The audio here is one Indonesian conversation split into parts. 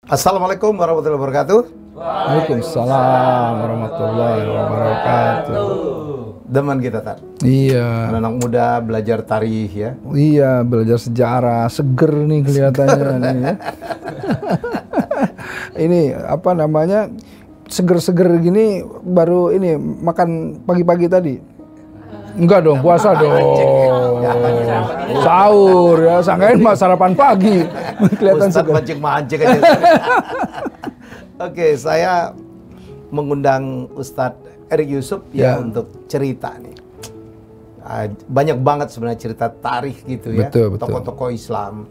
Assalamualaikum warahmatullahi wabarakatuh. Waalaikumsalam warahmatullahi wabarakatuh. Demen kita, Tar. Iya. Anak muda belajar tarikh ya. Iya, belajar sejarah, seger nih kelihatannya nih ya. Ini apa namanya? Seger-seger gini baru ini makan pagi-pagi tadi. Enggak dong, puasa dong. Sahur ya, sangkain mah sarapan pagi. Kelihatan Ustadz seger. mancing-mancing aja. Oke, saya mengundang Ustadz Erik Yusuf ya untuk cerita nih. Banyak banget sebenarnya cerita tarikh gitu ya. Betul. Tokoh-tokoh Islam,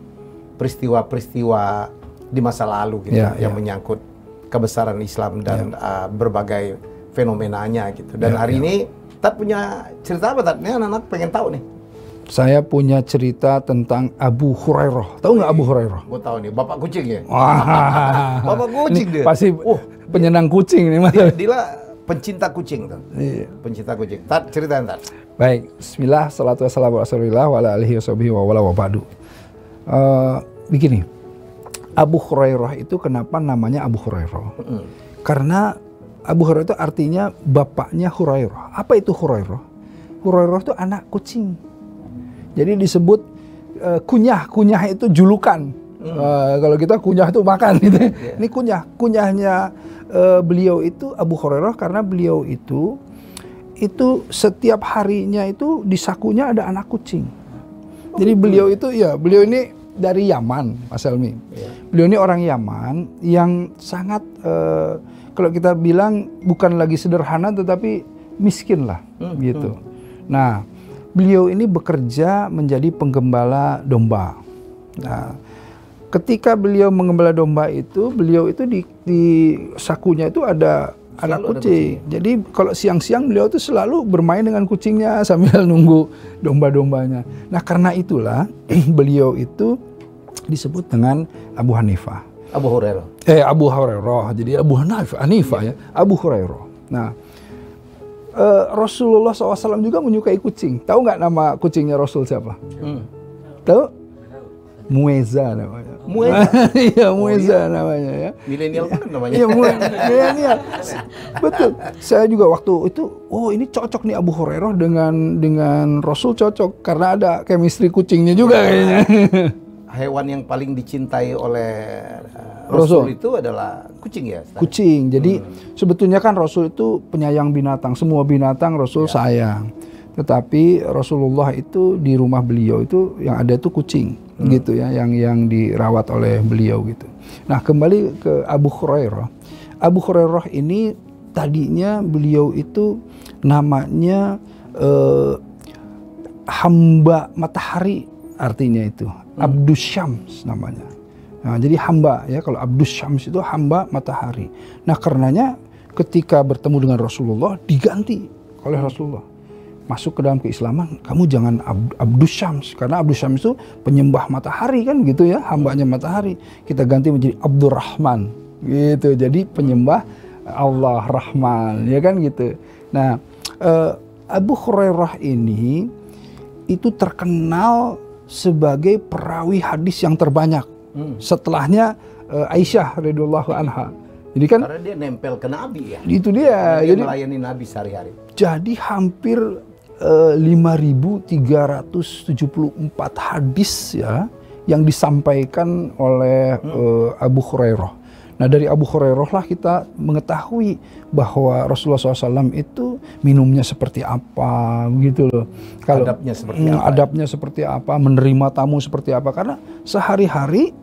peristiwa-peristiwa di masa lalu gitu yang menyangkut kebesaran Islam dan berbagai fenomenanya gitu. Dan hari ini Tat punya cerita apa, Tat? Ini anak-anak pengen tahu nih. Saya punya cerita tentang Abu Hurairah. Tahu nggak Abu Hurairah? Gue tahu nih, bapak kucing ya. Wah, Bapak kucing ini dia. pasti penyenang kucing nih mas. Dia pencinta kucing tuh. Iya. Pencinta kucing. Tat, ceritain, Tat. Baik, bismillah, salatu wassalamu ala rasulillah wa ala alihi wa wala wa ba'du. Begini, Abu Hurairah itu kenapa namanya Abu Hurairah? Karena Abu Hurairah itu artinya bapaknya Hurairah. Apa itu Hurairah? Hurairah itu anak kucing. Jadi disebut kunyah. Kunyah itu julukan. Kalau kita kunyah itu makan gitu. Ini kunyah. Kunyahnya beliau itu Abu Hurairah karena beliau itu setiap harinya itu di sakunya ada anak kucing. Jadi beliau itu beliau ini dari Yaman, Mas Helmi. Beliau ini orang Yaman yang sangat kalau kita bilang bukan lagi sederhana tetapi miskin lah gitu. Nah, beliau ini bekerja menjadi penggembala domba. Nah, ketika beliau menggembala domba itu, beliau itu di sakunya itu ada anak kucing. Jadi kalau siang-siang beliau itu selalu bermain dengan kucingnya sambil nunggu domba-dombanya. Nah, karena itulah beliau itu disebut dengan Abu Hanifah. Abu Hurairah. Abu Hurairah. Jadi Abu Hanifah ya. Abu Hurairah. Nah, Rasulullah SAW juga menyukai kucing. Tahu nggak nama kucingnya Rasul siapa? Tahu? Mueza namanya. Mueza? Iya, Mueza namanya ya. Milenial kan namanya? Iya, milenial. Betul. Saya juga waktu itu, ini cocok nih Abu Hurairah dengan Rasul cocok. Karena ada chemistry kucingnya juga kayaknya. Hewan yang paling dicintai oleh Rasul itu adalah kucing ya? Kucing. Jadi sebetulnya kan Rasul itu penyayang binatang. Semua binatang Rasul sayang. Tetapi Rasulullah itu di rumah beliau itu yang ada itu kucing gitu ya, yang dirawat oleh beliau gitu. Nah, kembali ke Abu Hurairah. Abu Hurairah ini tadinya beliau itu namanya hamba matahari artinya itu. Abdus Syams namanya. Nah, jadi hamba ya, kalau Abdus Syams itu hamba matahari. Nah, karenanya ketika bertemu dengan Rasulullah diganti oleh Rasulullah. Masuk ke dalam keislaman, kamu jangan Abdus Syams, karena Abdus Syams itu penyembah matahari kan gitu ya, hambanya matahari. Kita ganti menjadi Abdurrahman gitu. Jadi penyembah Allah Rahman ya kan gitu. Nah, Abu Hurairah ini itu terkenal sebagai perawi hadis yang terbanyak. Setelahnya Aisyah radhiyallahu anha. Jadi kan karena dia nempel ke Nabi ya. Itu dia. Dia Jadi melayani Nabi sehari-hari. Jadi hampir 5.374 hadis ya yang disampaikan oleh Abu Hurairah. Nah, dari Abu Hurairah lah kita mengetahui bahwa Rasulullah SAW itu minumnya seperti apa, gitu loh. Kalau adabnya seperti apa? Adabnya seperti apa, menerima tamu seperti apa. Karena sehari-hari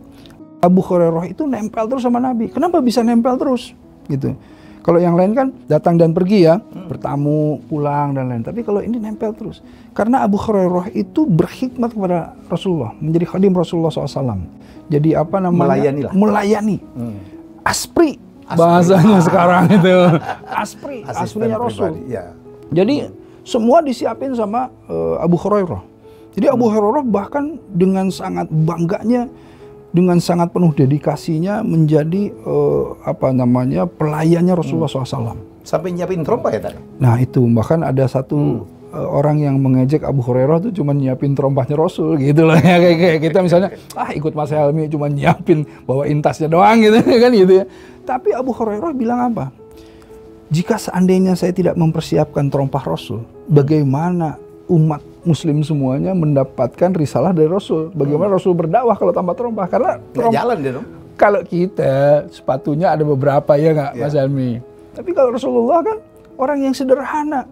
Abu Hurairah itu nempel terus sama Nabi. Kenapa bisa nempel terus? Gitu. Kalau yang lain kan datang dan pergi ya, bertamu, pulang dan lain. Tapi kalau ini nempel terus. Karena Abu Hurairah itu berkhidmat kepada Rasulullah, menjadi khadim Rasulullah SAW. Jadi apa namanya? Melayani. Aspri bahasanya sekarang itu. Asprinya Rasul. Ya. Jadi semua disiapin sama Abu Hurairah. Jadi Abu Hurairah bahkan dengan sangat bangganya, dengan sangat penuh dedikasinya menjadi pelayannya Rasulullah SAW. Sampai nyiapin trompa ya tadi? Nah itu bahkan ada satu orang yang mengejek Abu Hurairah tuh cuma nyiapin terompahnya Rasul gitu loh ya, kayak kita misalnya ikut Mas Helmi cuma nyiapin bawain tasnya doang gitu kan gitu ya. Tapi Abu Hurairah bilang apa? Jika seandainya saya tidak mempersiapkan terompah Rasul, bagaimana umat Muslim semuanya mendapatkan risalah dari Rasul? Bagaimana Rasul berdakwah kalau tanpa terompah? Karena jalan dia dong. Kalau kita sepatunya ada beberapa ya nggak, Mas Helmi. Tapi kalau Rasulullah kan orang yang sederhana,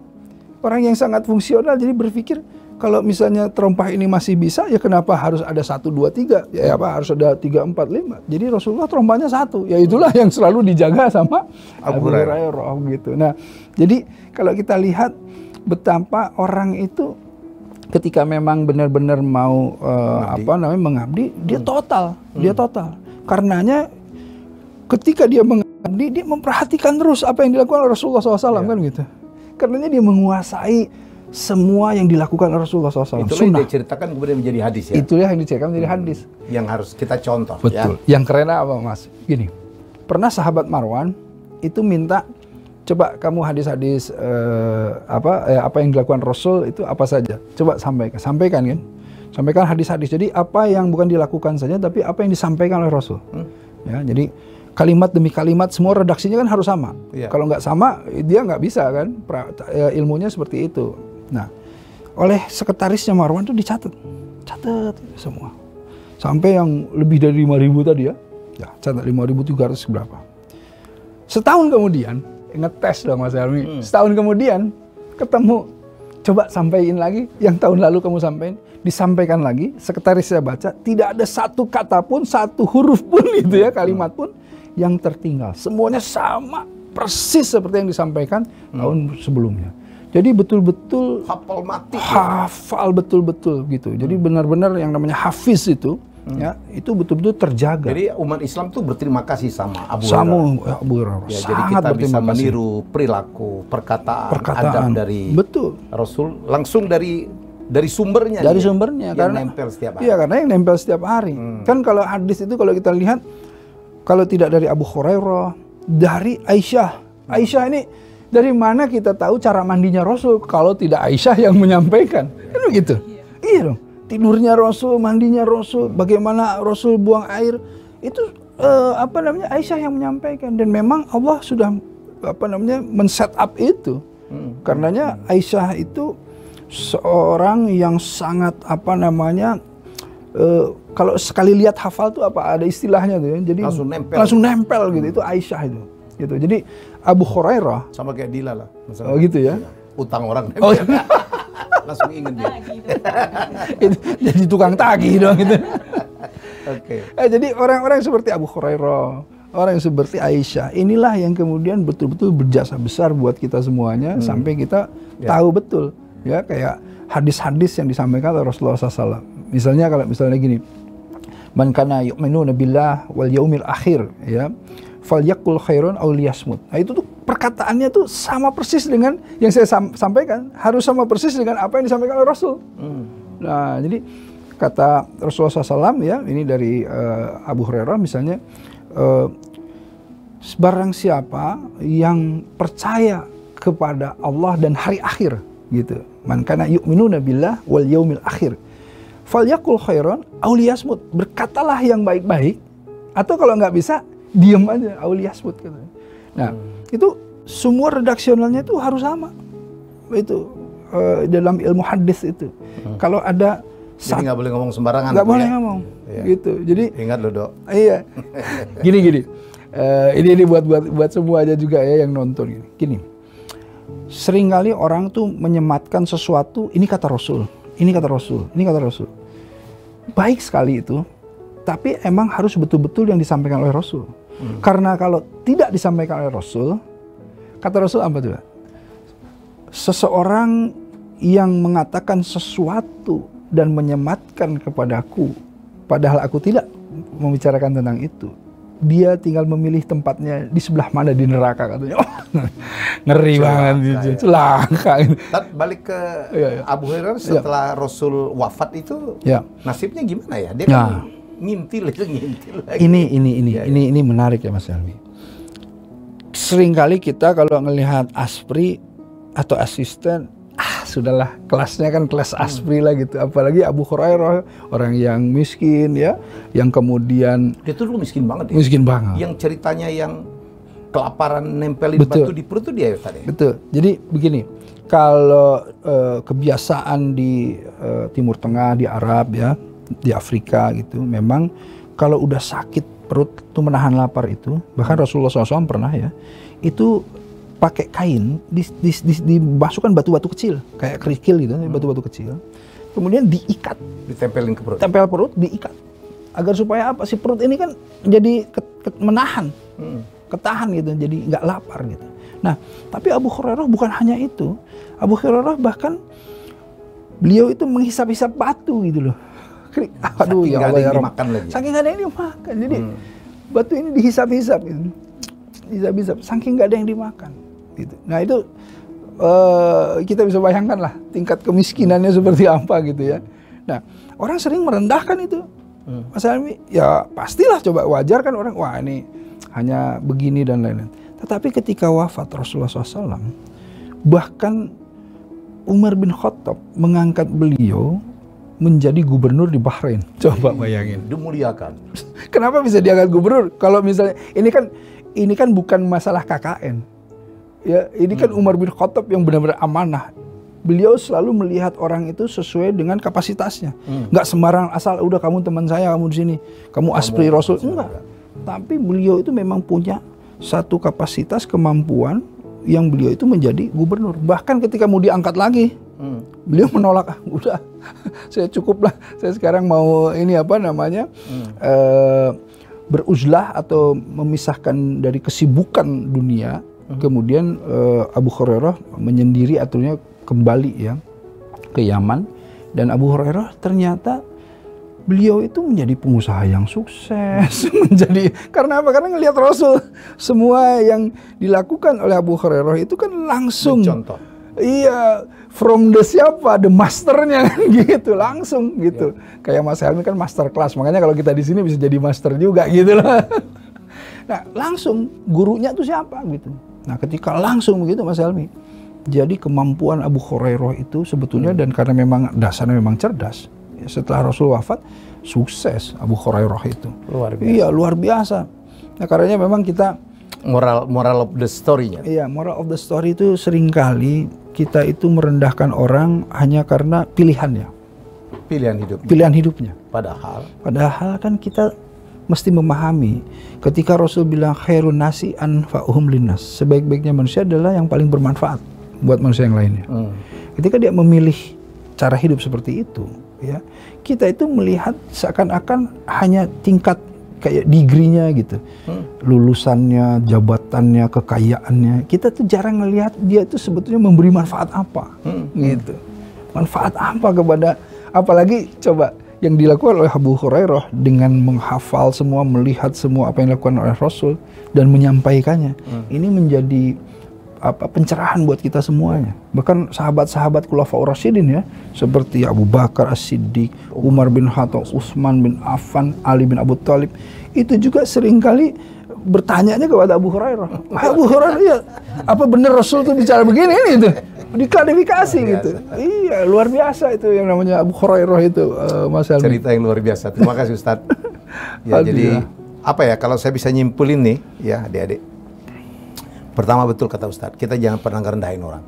orang yang sangat fungsional. Jadi berpikir kalau misalnya terompah ini masih bisa, ya kenapa harus ada 1, 2, 3? Ya apa harus ada 3, 4, 5? Jadi Rasulullah terompahnya 1. Ya itulah yang selalu dijaga sama Abu Hurairah gitu. Nah, jadi kalau kita lihat betapa orang itu ketika memang benar-benar mau mengabdi, dia total, dia total. Karenanya ketika dia mengabdi, dia memperhatikan terus apa yang dilakukan oleh Rasulullah SAW kan gitu. Karenanya dia menguasai semua yang dilakukan oleh Rasulullah SAW. Itulah yang diceritakan kemudian menjadi hadis ya. Itulah yang diceritakan menjadi hadis. Yang harus kita contoh. Betul. Ya. Yang keren apa Mas? Gini, pernah sahabat Marwan itu minta, coba kamu hadis-hadis apa yang dilakukan Rasul itu apa saja? Coba sampaikan kan? Sampaikan hadis-hadis. Jadi apa yang bukan dilakukan saja, tapi apa yang disampaikan oleh Rasul. Ya, jadi kalimat demi kalimat semua redaksinya kan harus sama. Kalau nggak sama, dia nggak bisa kan. Ilmunya seperti itu. Nah, oleh sekretarisnya Marwan itu catat semua. Sampai yang lebih dari 5.000 tadi ya. Ya, catat 5.300 berapa. Setahun kemudian ngetes dong Mas Helmi. Setahun kemudian ketemu, coba sampaikan lagi yang tahun lalu kamu sampaikan, disampaikan lagi, sekretarisnya baca, tidak ada satu kata pun, satu huruf pun gitu ya, kalimat pun yang tertinggal. Semuanya sama persis seperti yang disampaikan tahun sebelumnya. Jadi betul-betul hafal betul-betul gitu. Jadi benar-benar yang namanya hafiz itu ya, itu betul-betul terjaga. Jadi umat Islam tuh berterima kasih sama Abu Hurairah. Ya, jadi kita bisa meniru perilaku, perkataan, adab dari Rasul langsung dari sumbernya. Dari sumbernya yang karena nempel setiap hari. Iya, karena yang nempel setiap hari. Kan kalau hadis itu kalau kita lihat, kalau tidak dari Abu Hurairah, dari Aisyah. Aisyah ini dari mana kita tahu cara mandinya Rasul kalau tidak Aisyah yang menyampaikan? Kan begitu. Iya dong. Tidurnya Rasul, mandinya Rasul, bagaimana Rasul buang air, itu Aisyah yang menyampaikan. Dan memang Allah sudah men-set up itu. Karenanya Aisyah itu seorang yang sangat kalau sekali lihat hafal tuh ada istilahnya tuh ya. Jadi langsung nempel gitu. Itu Aisyah itu. Gitu. Jadi Abu Hurairah sama kayak Dila lah. Oh gitu ya. Utang orang nempel. Langsung ingin dia. Jadi tukang tagih dong gitu. Oke. Jadi orang-orang seperti Abu Hurairah, orang yang seperti Aisyah, inilah yang kemudian betul-betul berjasa besar buat kita semuanya sampai kita tahu betul ya, kayak hadis-hadis yang disampaikan oleh Rasulullah SAW. Misalnya gini, man kana yu'minu billah wal yaumil akhir ya, falyakul khairun aw liyasmut. Nah itu tuh perkataannya tuh sama persis dengan yang saya sampaikan, harus sama persis dengan apa yang disampaikan oleh Rasul. Nah jadi kata Rasulullah SAW ya, ini dari Abu Hurairah misalnya, barang siapa yang percaya kepada Allah dan hari akhir gitu, man kana yu'minuna billah wal yaumil akhir, falyakul khairan aw liyasmut, berkatalah yang baik-baik, atau kalau nggak bisa diam aja, aw liyasmut gitu. Nah itu semua redaksionalnya itu harus sama itu dalam ilmu hadis itu. Kalau ada jadi nggak boleh ngomong sembarangan. Nggak boleh ngomong gitu. Jadi ingat loh Dok. Iya. Gini. Ini buat semua aja juga ya yang nonton gini. Seringkali orang tuh menyematkan sesuatu, ini kata Rasul, ini kata Rasul, ini kata Rasul. Baik sekali itu, tapi emang harus betul-betul yang disampaikan oleh Rasul. Karena kalau tidak disampaikan oleh Rasul, kata Rasul apa tuh? Seseorang yang mengatakan sesuatu dan menyematkan kepadaku, padahal aku tidak membicarakan tentang itu, dia tinggal memilih tempatnya di sebelah mana di neraka katanya. Oh, ngeri banget gitu. Celaka. Balik ke Abu Hurairah setelah Rasul wafat itu, nasibnya gimana ya? Dia kan ngintil lagi. Ini menarik ya Mas Helmi. Seringkali kita kalau ngelihat aspri atau asisten, sudahlah, kelasnya kan kelas aspri lah gitu. Apalagi Abu Hurairah, orang yang miskin ya, yang kemudian dia tuh dulu miskin banget ya. Miskin banget. Yang ceritanya yang kelaparan nempelin batu di perut tuh dia tadi. Betul. Jadi begini, kalau kebiasaan di Timur Tengah, di Arab ya, di Afrika gitu, memang kalau udah sakit perut tuh menahan lapar itu, bahkan Rasulullah SAW pernah ya, itu pakai kain dimasukkan batu-batu kecil kayak kerikil gitu, batu-batu kecil, kemudian diikat, ditempelin ke perut, tempel perut, diikat agar supaya apa, si perut ini kan jadi menahan, ketahan gitu, jadi nggak lapar gitu. Nah, tapi Abu Hurairah bukan hanya itu. Abu Hurairah bahkan beliau itu menghisap-hisap batu gitu loh. Aduh ya Allah ya Rabb, saking nggak ada yang dimakan, jadi batu ini dihisap-hisap gitu. Hisap-hisap, saking nggak ada yang dimakan gitu. Nah itu kita bisa bayangkan lah tingkat kemiskinannya seperti apa gitu ya. Nah, orang sering merendahkan itu. Mas Helmi, ya pastilah, coba wajar kan orang, wah ini hanya begini dan lain-lain. Tetapi ketika wafat Rasulullah SAW, bahkan Umar bin Khattab mengangkat beliau menjadi gubernur di Bahrain. Coba bayangin. Dimuliakan. Kenapa bisa diangkat gubernur? Kalau misalnya ini kan bukan masalah KKN. Ya, ini kan Umar bin Khattab yang benar-benar amanah. Beliau selalu melihat orang itu sesuai dengan kapasitasnya. Nggak sembarang asal udah kamu teman saya, kamu di sini, kamu aspri Rasul. Enggak. Tapi beliau itu memang punya satu kapasitas, kemampuan yang beliau itu menjadi gubernur. Bahkan ketika mau diangkat lagi, beliau menolak, udah saya cukup lah, saya sekarang mau ini apa namanya, beruzlah atau memisahkan dari kesibukan dunia. Kemudian Abu Hurairah menyendiri, aturnya kembali ya ke Yaman, dan Abu Hurairah ternyata beliau itu menjadi pengusaha yang sukses. menjadi karena apa? Karena ngelihat Rasul, semua yang dilakukan oleh Abu Hurairah itu kan langsung contoh. Iya, from the siapa, the masternya kan gitu, langsung gitu. Kayak Mas Helmi kan master class, makanya kalau kita di sini bisa jadi master juga gitu lah. Nah, langsung gurunya tuh siapa gitu. Nah, ketika langsung begitu Mas Helmi, jadi kemampuan Abu Hurairah itu sebetulnya, dan karena memang dasarnya memang cerdas, ya, setelah Rasul wafat sukses Abu Hurairah itu. Luar biasa. Iya, luar biasa. Nah, karenanya memang kita moral of the story-nya. Iya, moral of the story itu seringkali kita itu merendahkan orang hanya karena pilihannya. Pilihan hidupnya. Padahal kan kita mesti memahami, ketika Rasul bilang khairun nasi anfa'uhum linnas, sebaik-baiknya manusia adalah yang paling bermanfaat buat manusia yang lainnya. Ketika dia memilih cara hidup seperti itu, ya, kita itu melihat seakan-akan hanya tingkat kayak degree-nya gitu, lulusannya, jabatannya, kekayaannya. Kita tuh jarang ngelihat dia itu sebetulnya memberi manfaat apa, gitu. Manfaat apa kepada, apalagi coba yang dilakukan oleh Abu Hurairah dengan menghafal semua, melihat semua apa yang dilakukan oleh Rasul dan menyampaikannya. Ini menjadi pencerahan buat kita semuanya. Bahkan sahabat-sahabat Khulafaur Rasyidin ya, seperti Abu Bakar As-Siddiq, Umar bin Khattab, Utsman bin Affan, Ali bin Abu Thalib, itu juga seringkali bertanya kepada Abu Hurairah. Abu Hurairah, ya, apa benar Rasul itu bicara begini ini itu? Diklarifikasi gitu. Iya, luar biasa itu yang namanya Abu Hurairah itu, Mas Helmi. Cerita yang luar biasa. Terima kasih Ustadz. Ya, jadi apa ya, kalau saya bisa nyimpulin nih ya adik-adik. Pertama, betul kata Ustadz, kita jangan pernah ngerendahin orang.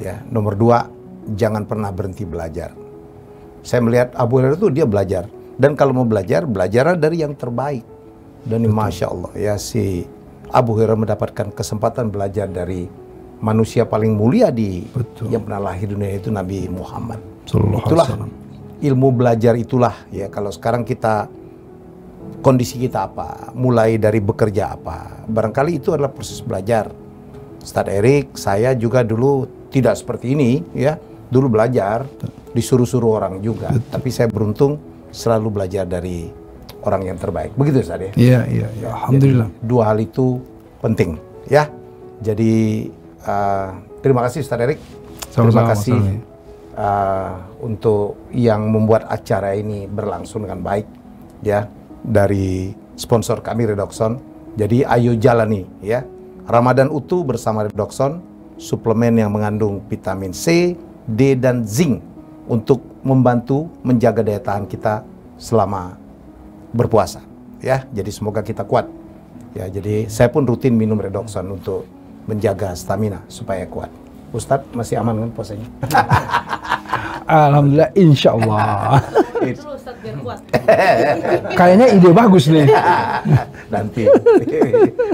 Ya, nomor 2, jangan pernah berhenti belajar. Saya melihat Abu Hurairah itu dia belajar, dan kalau mau belajar, belajar dari yang terbaik. Dan Masya Allah ya, si Abu Hurairah mendapatkan kesempatan belajar dari manusia paling mulia yang pernah lahir di dunia, itu Nabi Muhammad. Itulah ilmu belajar, itulah ya. Kalau sekarang kita, kondisi kita apa, mulai dari bekerja apa, barangkali itu adalah proses belajar. Ustadz Erik, saya juga dulu tidak seperti ini ya, dulu belajar disuruh-suruh orang juga. Tapi saya beruntung selalu belajar dari orang yang terbaik. Begitu Ustadz ya? Iya. Alhamdulillah. Jadi, 2 hal itu penting ya. Jadi terima kasih Ustadz Erik. Terima kasih untuk yang membuat acara ini berlangsung dengan baik ya, dari sponsor kami Redoxon. Jadi ayo jalani ya Ramadan utuh bersama Redoxon. suplemen yang mengandung vitamin C, D, dan zinc untuk membantu menjaga daya tahan kita selama berpuasa. Ya, jadi semoga kita kuat. Ya, jadi saya pun rutin minum Redoxon untuk menjaga stamina supaya kuat. Ustadz masih aman kan puasanya? Alhamdulillah, insya Allah. Terus Ustadz biar kuat. Kayaknya ide bagus nih. Nanti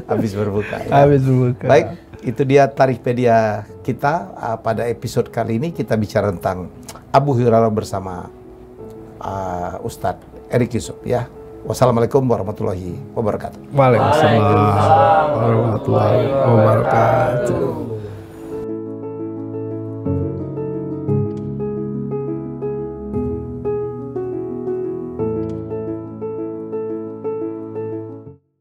habis berbuka. Ya. Habis berbuka. Baik, itu dia Tarikpedia kita. Pada episode kali ini kita bicara tentang Abu Hurairah bersama Ustadz Erik Yusuf ya. Wassalamualaikum warahmatullahi wabarakatuh. Waalaikumsalam warahmatullahi wabarakatuh.